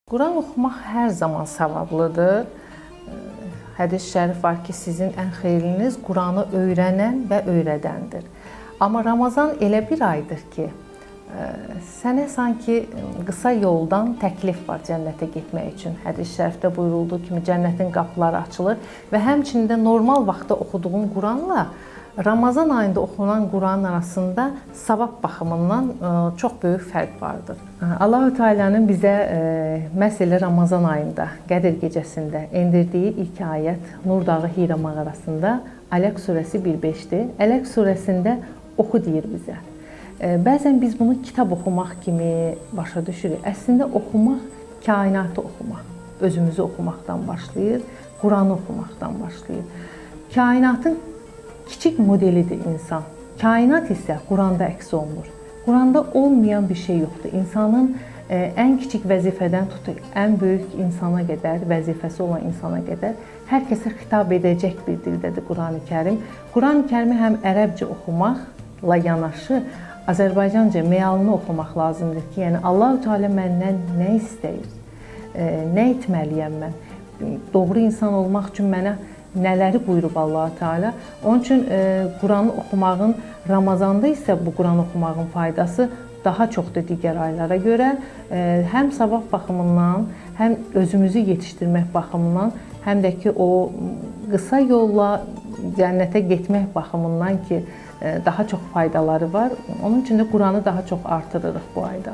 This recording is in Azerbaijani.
Quran oxumaq hər zaman savablıdır. Hədis şərif var ki, sizin ən xeyirliniz Quranı öyrənən və öyrədəndir. Amma Ramazan elə bir aydır ki, sənə sanki qısa yoldan təklif var cənnətə getmək üçün. Hədis şərifdə buyurulduğu kimi cənnətin qapıları açılır və həmçinin də normal vaxtda oxuduğun Quranla Ramazan ayında oxunan Quranın arasında savab baxımından çox böyük fərq vardır. Allah-u Teala'nın bizə məhz elə Ramazan ayında, Qədr gecəsində endirdiyi ilk ayət Nur dağı Hira mağarasında Ələq surəsi 1:5-dir. Ələq surəsində oxu deyir bizə. Bəzən biz bunu kitab oxumaq kimi başa düşürük. Əslində oxumaq kainatı oxumaq, özümüzü oxumaqdan başlayır, Quranı oxumaqdan başlayır. Kainatın kiçik modelidir insan. Kainat isə Quranda əks olunur. Quranda olmayan bir şey yoxdur. İnsanın ən kiçik vəzifədən tutub ən böyük insana qədər, vəzifəsi olan insana qədər hər kəsə xitab edəcək bir dildədir Qurani Kərim. Qurani Kərimi həm ərəbcə oxumaqla yanaşı Azərbaycanca mealını oxumaq lazımdır ki, yəni Allah-u Teala məndən nə istəyir? Nə etməliyəm mən? Doğru insan olmaq üçün mənə nələri buyurub Allah-u Teala? Onun üçün Quranı oxumağın, Ramazanda isə bu Quran oxumağın faydası daha çoxdur digər aylara görə. Həm savab baxımından, həm özümüzü yetişdirmək baxımından, həm də ki o qısa yolla cənnətə getmək baxımından ki daha çox faydaları var. Onun üçün də Quranı daha çox artırırıq bu ayda.